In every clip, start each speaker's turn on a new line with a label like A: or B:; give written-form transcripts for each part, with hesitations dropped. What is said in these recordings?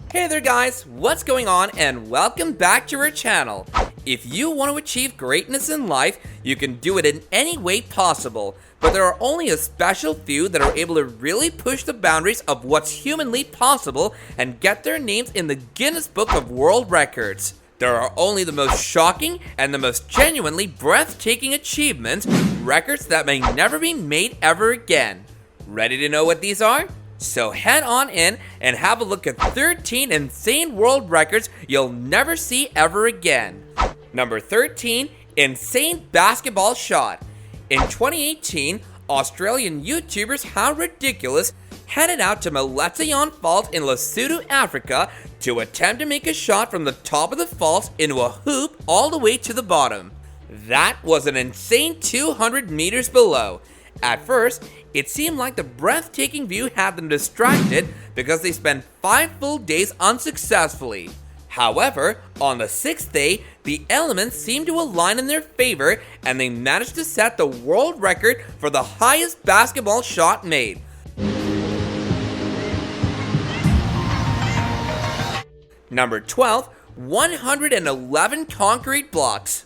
A: Hey there guys, what's going on and welcome back to our channel. If you want to achieve greatness in life, you can do it in any way possible, but there are only a special few that are able to really push the boundaries of what's humanly possible and get their names in the Guinness Book of World Records. There are only the most shocking and the most genuinely breathtaking achievements, records that may never be made ever again. Ready to know what these are? So head on in and have a look at 13 insane world records you'll never see ever again. Number 13, insane basketball shot. In 2018, Australian YouTubers How Ridiculous headed out to Maletsian Falls in Lesotho, Africa to attempt to make a shot from the top of the falls into a hoop all the way to the bottom. That was an insane 200 meters below. At first, it seemed like the breathtaking view had them distracted because they spent 5 full days unsuccessfully. However, on the 6th day, the elements seemed to align in their favor and they managed to set the world record for the highest basketball shot made. Number 12, 111 concrete blocks.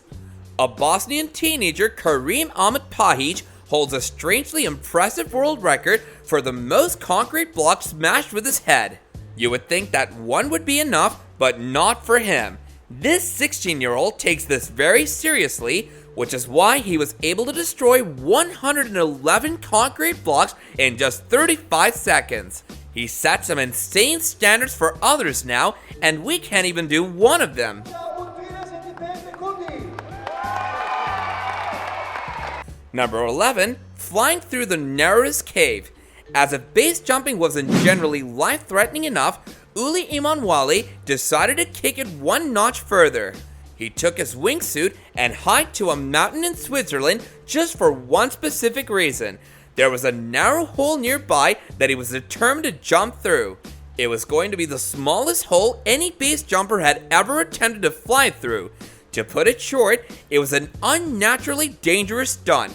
A: A Bosnian teenager, Karim Ahmed Pahic, holds a strangely impressive world record for the most concrete blocks smashed with his head. You would think that one would be enough, but not for him. This 16-year-old takes this very seriously, which is why he was able to destroy 111 concrete blocks in just 35 seconds. He set some insane standards for others now, and we can't even do one of them. Number 11, flying through the narrowest cave. As if base jumping wasn't generally life-threatening enough, Uli Imanwali decided to kick it one notch further. He took his wingsuit and hiked to a mountain in Switzerland just for one specific reason. There was a narrow hole nearby that he was determined to jump through. It was going to be the smallest hole any base jumper had ever attempted to fly through. To put it short, it was an unnaturally dangerous stunt,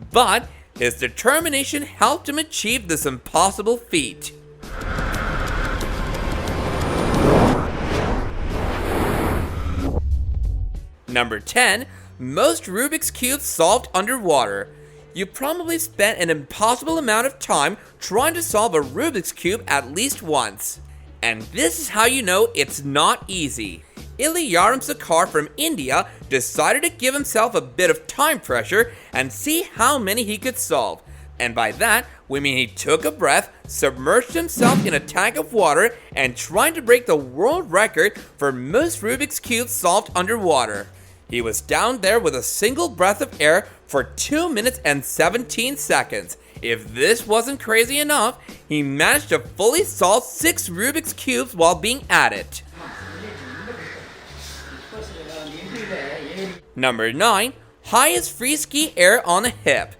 A: but his determination helped him achieve this impossible feat. Number 10, most Rubik's Cubes solved underwater. You probably spent an impossible amount of time trying to solve a Rubik's Cube at least once. And this is how you know it's not easy. Iliyaram Sakar from India decided to give himself a bit of time pressure and see how many he could solve. And by that, we mean he took a breath, submerged himself in a tank of water, and tried to break the world record for most Rubik's Cubes solved underwater. He was down there with a single breath of air for 2 minutes and 17 seconds. If this wasn't crazy enough, he managed to fully solve 6 Rubik's Cubes while being at it. Number 9, highest free ski air on a hip.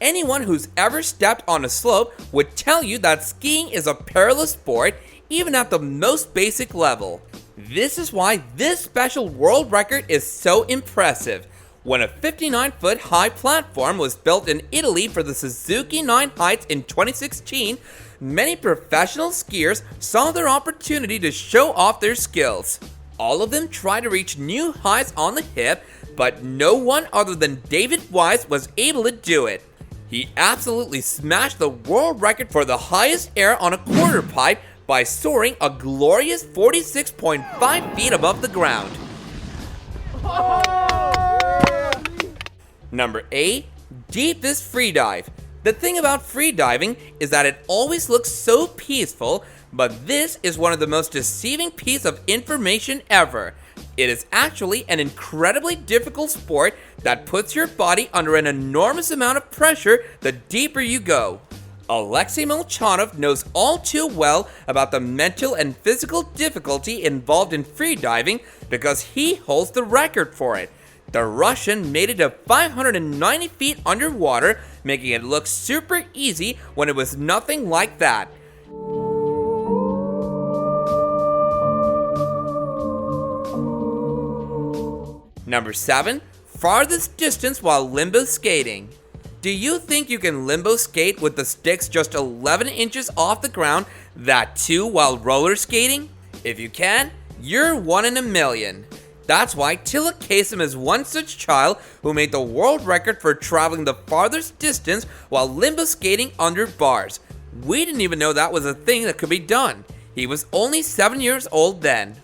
A: Anyone who's ever stepped on a slope would tell you that skiing is a perilous sport, even at the most basic level. This is why this special world record is so impressive. When a 59-foot high platform was built in Italy for the Suzuki 9 Heights in 2016, many professional skiers saw their opportunity to show off their skills. All of them tried to reach new highs on the hip, but no one other than David Wise was able to do it. He absolutely smashed the world record for the highest air on a quarter pipe by soaring a glorious 46.5 feet above the ground. Number 8, deepest freedive. The thing about freediving is that it always looks so peaceful, but this is one of the most deceiving pieces of information ever. It is actually an incredibly difficult sport that puts your body under an enormous amount of pressure the deeper you go. Alexei Molchanov knows all too well about the mental and physical difficulty involved in freediving because he holds the record for it. The Russian made it to 590 feet underwater, making it look super easy when it was nothing like that. Number 7, farthest distance while limbo skating. Do you think you can limbo skate with the sticks just 11 inches off the ground, that too while roller skating? If you can, you're one in a million. That's why Tilla Kasem is one such child who made the world record for traveling the farthest distance while limbo skating under bars. We didn't even know that was a thing that could be done. He was only 7 years old then.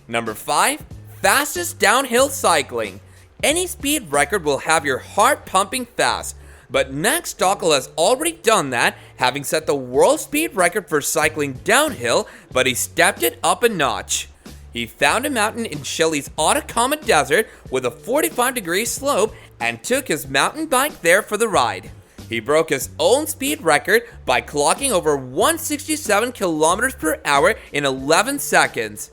A: Number 5, fastest downhill cycling. Any speed record will have your heart pumping fast, but Max Stockel has already done that, having set the world speed record for cycling downhill, but he stepped it up a notch. He found a mountain in Chile's Atacama Desert with a 45-degree slope and took his mountain bike there for the ride. He broke his own speed record by clocking over 167 kilometers per hour in 11 seconds.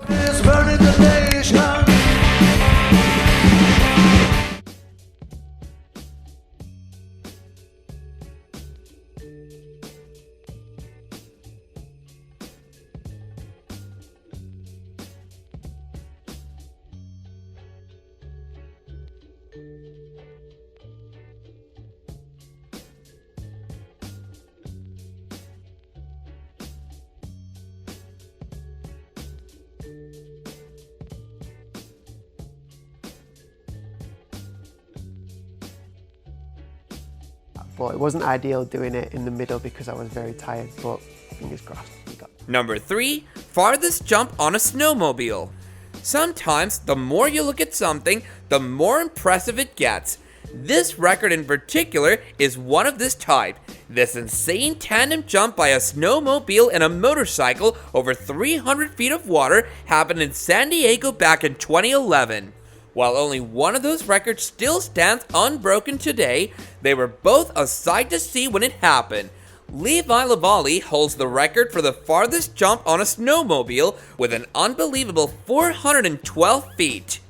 B: But it wasn't ideal doing it in the middle because I was very tired, but fingers crossed.
A: Number 3, farthest jump on a snowmobile. Sometimes, the more you look at something, the more impressive it gets. This record in particular is one of this type. This insane tandem jump by a snowmobile and a motorcycle over 300 feet of water happened in San Diego back in 2011. While only one of those records still stands unbroken today, they were both a sight to see when it happened. Levi Lavallee holds the record for the farthest jump on a snowmobile with an unbelievable 412 feet.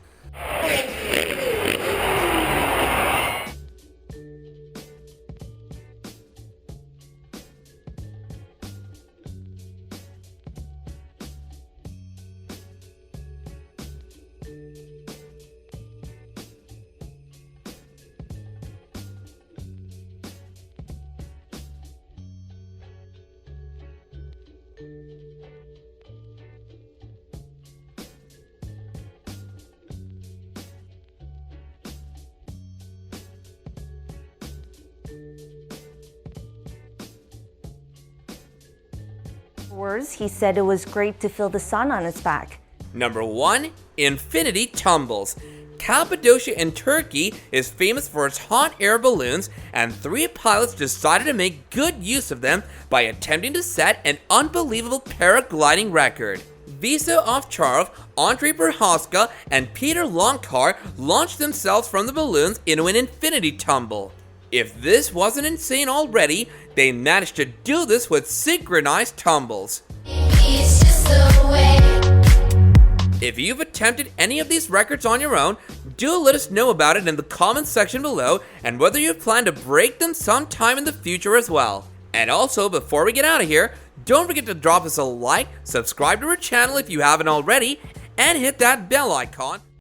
C: He said it was great to feel the sun on his back.
A: Number 1, infinity tumbles. Cappadocia in Turkey is famous for its hot air balloons, and 3 pilots decided to make good use of them by attempting to set an unbelievable paragliding record. Visa Ovcharov, Andrei Prohaska, and Peter Lonkar launched themselves from the balloons into an infinity tumble. If this wasn't insane already, they managed to do this with synchronized tumbles. If you've attempted any of these records on your own, do let us know about it in the comments section below and whether you plan to break them sometime in the future as well. And also, before we get out of here, don't forget to drop us a like, subscribe to our channel if you haven't already, and hit that bell icon.